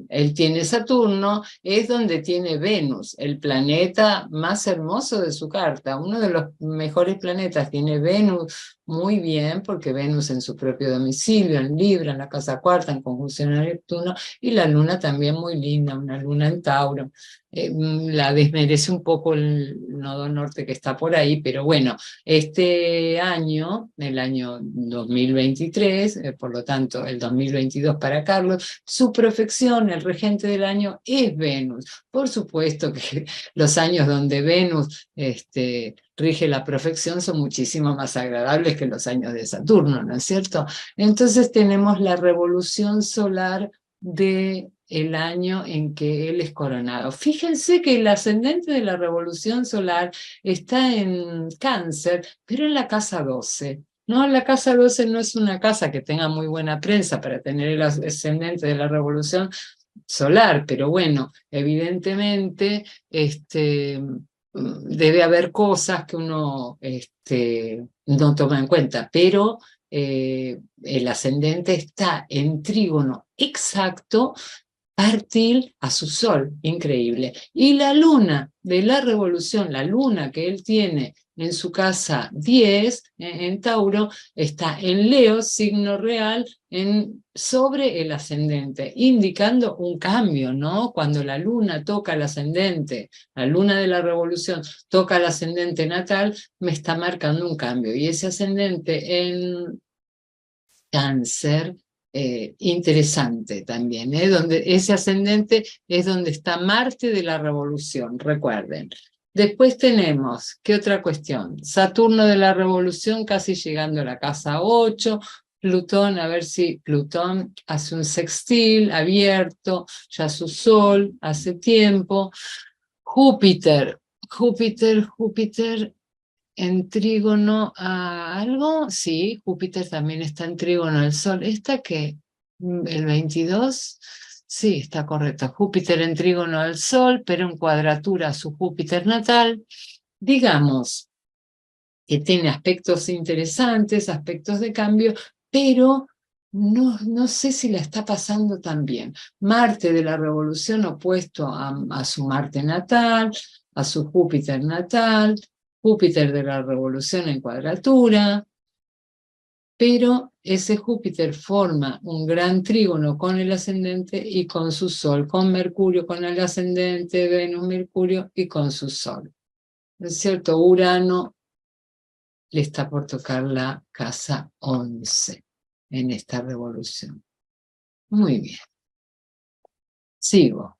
él tiene Saturno, es donde tiene Venus, el planeta más hermoso de su carta, uno de los mejores planetas. Tiene Venus muy bien, porque Venus en su propio domicilio, en Libra, en la casa cuarta, en conjunción a Neptuno, y la luna también muy linda, una luna en Tauro. La desmerece un poco el nodo norte que está por ahí, pero bueno, este año, el año 2023, por lo tanto el 2022 para Carlos, su profección, el regente del año, es Venus. Por supuesto que los años donde Venus rige la profección son muchísimo más agradables que los años de Saturno, ¿no es cierto? Entonces tenemos la revolución solar del año en que él es coronado. Fíjense que el ascendente de la revolución solar está en Cáncer, pero en la casa 12. No, la casa 12 no es una casa que tenga muy buena prensa para tener el ascendente de la revolución solar, pero bueno, evidentemente debe haber cosas que uno no toma en cuenta, pero el ascendente está en trígono exacto partir a su sol, increíble. Y la luna de la revolución, la luna que él tiene en su casa 10, en Tauro, está en Leo, signo real, sobre el ascendente, indicando un cambio, ¿no? Cuando la luna toca el ascendente, la luna de la revolución toca el ascendente natal, me está marcando un cambio. Y ese ascendente en Cáncer, interesante también, donde ese ascendente es donde está Marte de la revolución, recuerden. Después tenemos, ¿qué otra cuestión? Saturno de la revolución casi llegando a la casa 8, Plutón, a ver si Plutón hace un sextil abierto, ya su Sol hace tiempo. Júpiter, Júpiter en trígono a algo, sí, Júpiter también está en trígono al Sol. ¿Esta qué? ¿El 22? Sí, está correcto. Júpiter en trígono al Sol, pero en cuadratura a su Júpiter natal. Digamos que tiene aspectos interesantes, aspectos de cambio, pero no sé si la está pasando tan bien. Marte de la revolución opuesto a su Marte natal, a su Júpiter natal, Júpiter de la revolución en cuadratura, pero ese Júpiter forma un gran trígono con el ascendente y con su Sol, con Mercurio, con el ascendente, Venus, Mercurio y con su Sol. ¿No es cierto? Urano le está por tocar la casa 11 en esta revolución. Muy bien. Sigo.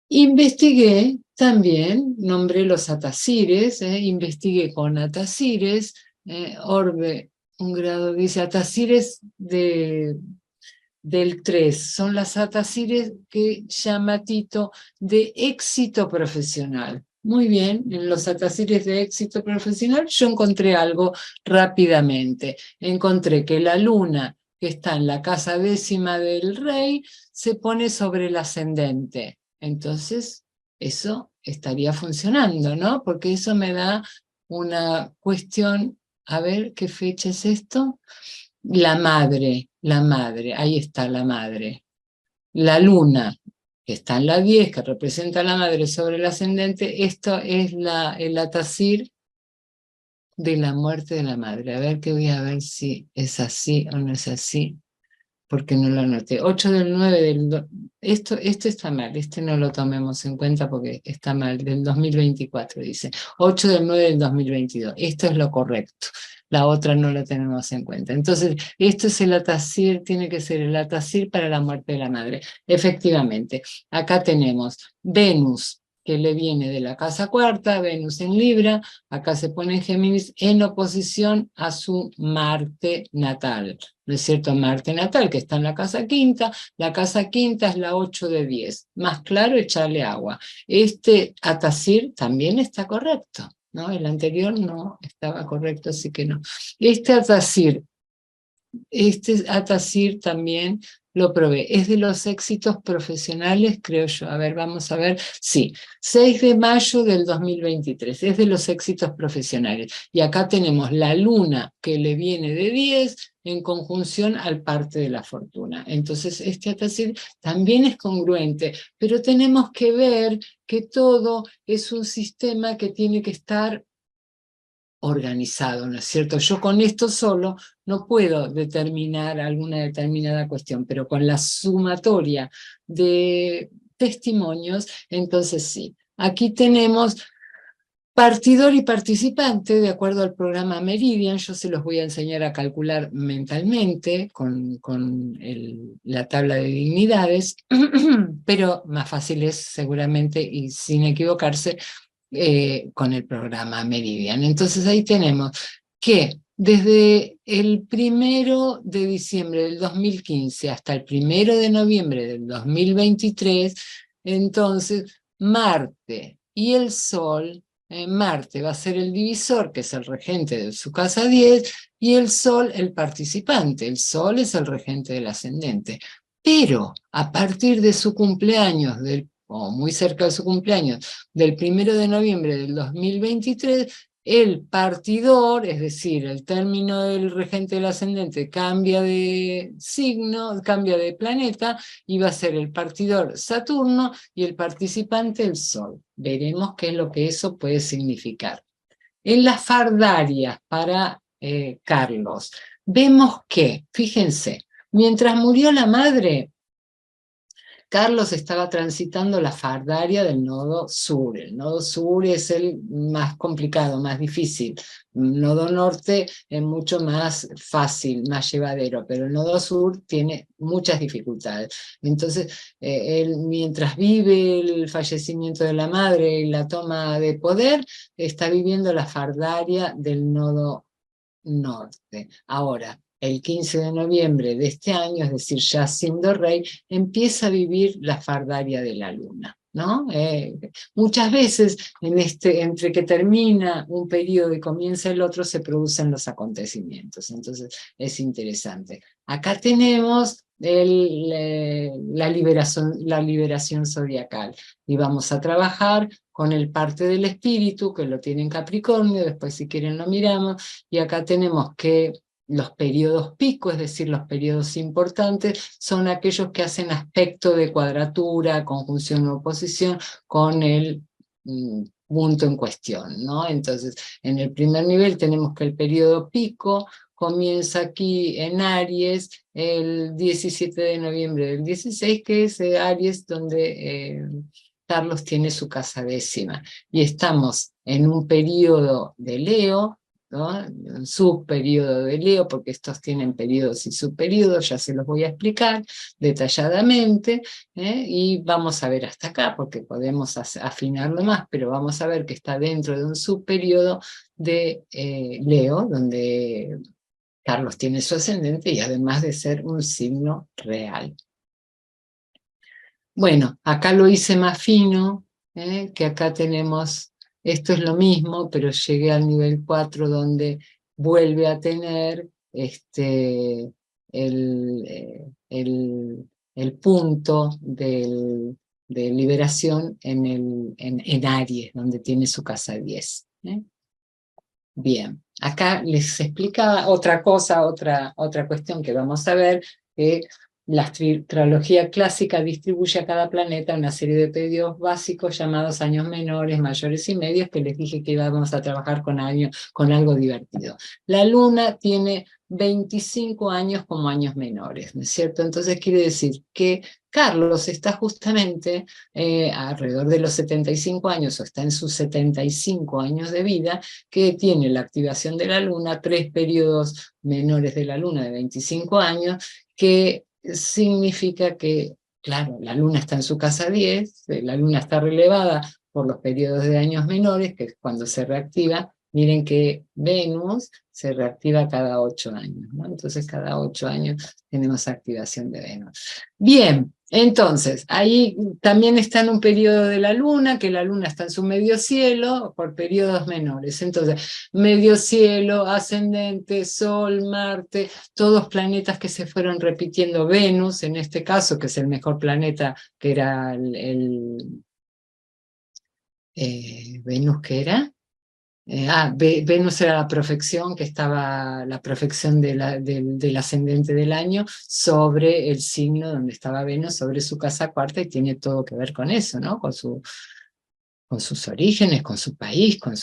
Investigué también, nombré los atacires, investigué con atacires, orbe, un grado, dice atacires del 3, son las atacires que llama Tito de éxito profesional. Muy bien, en los atacires de éxito profesional yo encontré algo rápidamente. Encontré que la luna que está en la casa décima del rey, se pone sobre el ascendente. Entonces, eso estaría funcionando, ¿no? Porque eso me da una cuestión, a ver, ¿qué fecha es esto? La madre, ahí está la madre. La luna, que está en la 10, que representa a la madre sobre el ascendente, esto es el atacir de la muerte de la madre. A ver que voy a ver si es así o no es así, porque no lo anoté. 8 del 9 esto está mal, este no lo tomemos en cuenta porque está mal, del 2024 dice. 8 del 9 del 2022, esto es lo correcto. La otra no la tenemos en cuenta. Entonces, esto es el atacir, tiene que ser el atacir para la muerte de la madre. Efectivamente, acá tenemos Venus, que le viene de la casa cuarta, Venus en Libra, acá se pone en Géminis en oposición a su Marte natal. ¿No es cierto? Marte natal, que está en la casa quinta es la 8 de 10. Más claro, echarle agua. Este atacir también está correcto, ¿no? El anterior no estaba correcto, así que no. Este atacir también lo probé. Es de los éxitos profesionales, creo yo. A ver, vamos a ver. Sí, 6 de mayo del 2023. Es de los éxitos profesionales. Y acá tenemos la luna que le viene de 10 en conjunción al parte de la fortuna. Entonces, este atacir también es congruente, pero tenemos que ver que todo es un sistema que tiene que estar organizado, ¿no es cierto? Yo con esto solo no puedo determinar alguna determinada cuestión, pero con la sumatoria de testimonios, entonces sí. Aquí tenemos partidor y participante, de acuerdo al programa Meridian. Yo se los voy a enseñar a calcular mentalmente con la tabla de dignidades, pero más fácil es seguramente y sin equivocarse con el programa Meridian. Entonces ahí tenemos que desde el 1 de diciembre del 2015 hasta el 1 de noviembre del 2023, entonces Marte y el Sol, Marte va a ser el divisor, que es el regente de su casa 10, y el Sol el participante. El Sol es el regente del ascendente. Pero a partir de su cumpleaños, o muy cerca de su cumpleaños, del 1 de noviembre del 2023, el partidor, es decir, el término del regente del ascendente cambia de signo, cambia de planeta, y va a ser el partidor Saturno y el participante el Sol. Veremos qué es lo que eso puede significar. En las fardarias para Carlos, vemos que, fíjense, mientras murió la madre, Carlos estaba transitando la fardaria del nodo sur. El nodo sur es el más complicado, más difícil. El nodo norte es mucho más fácil, más llevadero, pero el nodo sur tiene muchas dificultades. Entonces, él, mientras vive el fallecimiento de la madre y la toma de poder, está viviendo la fardaria del nodo norte. Ahora, el 15 de noviembre de este año, es decir, ya siendo rey, empieza a vivir la fardaria de la luna, ¿no? Muchas veces entre que termina un periodo y comienza el otro se producen los acontecimientos, entonces es interesante. Acá tenemos la liberación zodiacal y vamos a trabajar con el parte del espíritu que lo tiene en Capricornio, después si quieren lo miramos, y acá tenemos que los periodos pico, es decir, los periodos importantes, son aquellos que hacen aspecto de cuadratura, conjunción o oposición con el punto en cuestión, ¿no? Entonces, en el primer nivel tenemos que el periodo pico comienza aquí en Aries el 17 de noviembre del 16, que es Aries donde Carlos tiene su casa décima. Y estamos en un periodo de Leo, ¿no? Un subperiodo de Leo, porque estos tienen periodos y subperiodos, ya se los voy a explicar detalladamente, y vamos a ver hasta acá, porque podemos afinarlo más, pero vamos a ver que está dentro de un subperiodo de Leo, donde Carlos tiene su ascendente y además de ser un signo real. Bueno, acá lo hice más fino, que acá tenemos, esto es lo mismo, pero llegué al nivel 4 donde vuelve a tener el punto de liberación en Aries, donde tiene su casa 10. Bien, acá les explicaba otra cosa, otra cuestión que vamos a ver, que la astrología clásica distribuye a cada planeta una serie de periodos básicos llamados años menores, mayores y medios, que les dije que íbamos a trabajar con algo divertido. La luna tiene 25 años como años menores, ¿no es cierto? Entonces quiere decir que Carlos está justamente alrededor de los 75 años, o está en sus 75 años de vida, que tiene la activación de la luna, 3 periodos menores de la luna de 25 años, que significa que, claro, la luna está en su casa 10, la luna está relevada por los periodos de años menores, que es cuando se reactiva. Miren que Venus se reactiva cada 8 años, ¿no? Entonces cada 8 años tenemos activación de Venus. Bien, entonces, ahí también está en un periodo de la luna, que la luna está en su medio cielo, por periodos menores. Entonces, medio cielo, ascendente, Sol, Marte, todos planetas que se fueron repitiendo. Venus, en este caso, que es el mejor planeta, que era Venus, ¿qué era? Venus era la profección, que estaba la profección del ascendente del año sobre el signo donde estaba Venus, sobre su casa cuarta, y tiene todo que ver con eso, ¿no? Con sus orígenes, con su país, con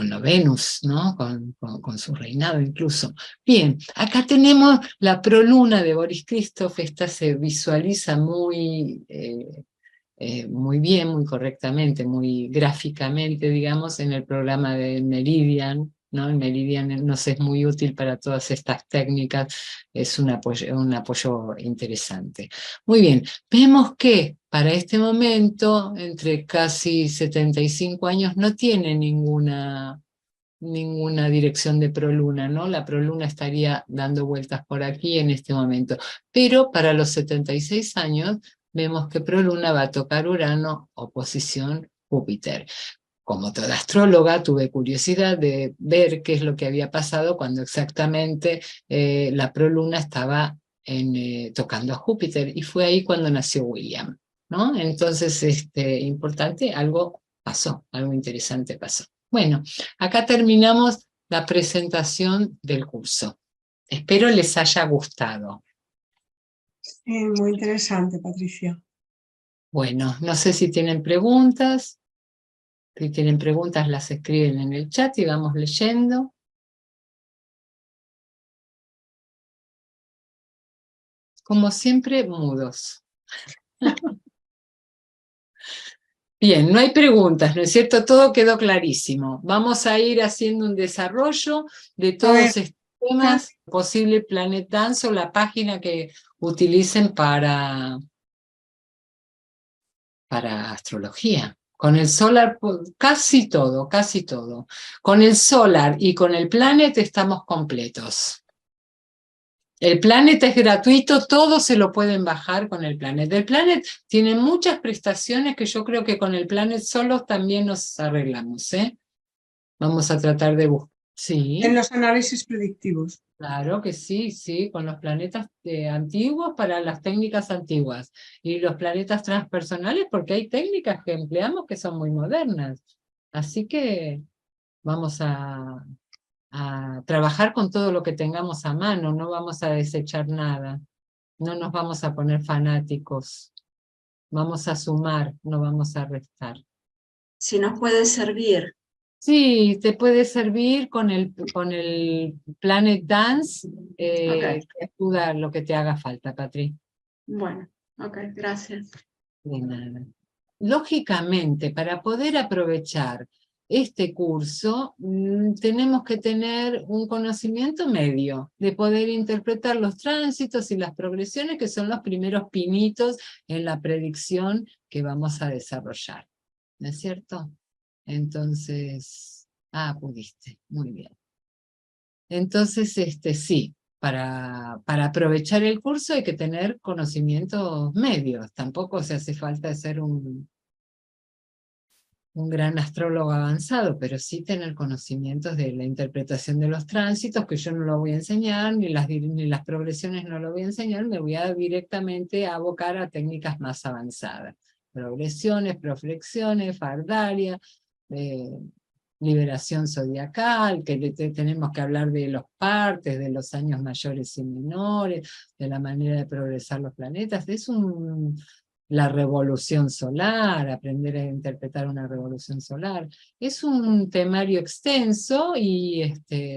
la Venus, ¿no? Con su reinado incluso. Bien, acá tenemos la proluna de Boris Christoph. Esta se visualiza muy bien, muy correctamente, muy gráficamente, digamos, en el programa de Meridian, ¿no? El Meridian nos es muy útil para todas estas técnicas, es un apoyo interesante. Muy bien, vemos que para este momento, entre casi 75 años, no tiene ninguna dirección de proluna, ¿no? La proluna estaría dando vueltas por aquí en este momento. Pero para los 76 años vemos que proluna va a tocar Urano, oposición Júpiter. Como toda astróloga, tuve curiosidad de ver qué es lo que había pasado cuando exactamente la proluna estaba tocando a Júpiter, y fue ahí cuando nació William, ¿no? Entonces, importante, algo pasó, algo interesante pasó. Bueno, acá terminamos la presentación del curso. Espero les haya gustado. Muy interesante, Patricia. Bueno, no sé si tienen preguntas. Si tienen preguntas, las escriben en el chat y vamos leyendo. Como siempre, mudos. Bien, no hay preguntas, ¿no es cierto? Todo quedó clarísimo. Vamos a ir haciendo un desarrollo de todos estos temas. Posible Planet Dance, o la página que utilicen para astrología. Con el solar, casi todo, casi todo. Con el solar y con el planet estamos completos. El Planet es gratuito, todos se lo pueden bajar con el Planet. El Planet tiene muchas prestaciones que yo creo que con el Planet solos también nos arreglamos, ¿eh? Vamos a tratar de buscar. Sí. En los análisis predictivos. Claro que sí, sí, con los planetas antiguos para las técnicas antiguas, y los planetas transpersonales porque hay técnicas que empleamos que son muy modernas. Así que vamos a trabajar con todo lo que tengamos a mano, no vamos a desechar nada, no nos vamos a poner fanáticos, vamos a sumar, no vamos a restar. Si nos puede servir. Sí, te puede servir con el Planet Dance, Okay. ayuda lo que te haga falta, Patri. Bueno, ok, gracias. De nada. Lógicamente, para poder aprovechar este curso, tenemos que tener un conocimiento medio, de poder interpretar los tránsitos y las progresiones, que son los primeros pinitos en la predicción que vamos a desarrollar. ¿No es cierto? Entonces, pudiste, muy bien. Entonces, sí, para aprovechar el curso hay que tener conocimientos medios, tampoco se hace falta ser un un gran astrólogo avanzado, pero sí tener conocimientos de la interpretación de los tránsitos, que yo no lo voy a enseñar, ni las progresiones no lo voy a enseñar, me voy a directamente a abocar a técnicas más avanzadas. Progresiones, proflexiones, fardalia, liberación zodiacal, que tenemos que hablar de los partes, de los años mayores y menores, de la manera de progresar los planetas. Es la revolución solar, aprender a interpretar una revolución solar. Es un temario extenso y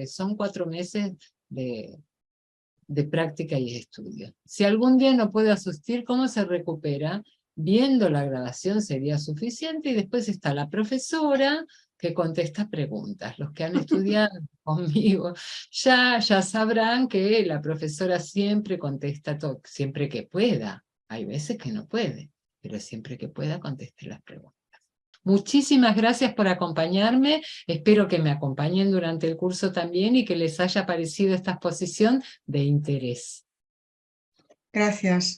son 4 meses de práctica y estudio. Si algún día no puede asistir, ¿cómo se recupera? Viendo la grabación sería suficiente, y después está la profesora que contesta preguntas. Los que han estudiado conmigo ya sabrán que la profesora siempre contesta todo, siempre que pueda. Hay veces que no puede, pero siempre que pueda conteste las preguntas. Muchísimas gracias por acompañarme, espero que me acompañen durante el curso también y que les haya parecido esta exposición de interés. Gracias.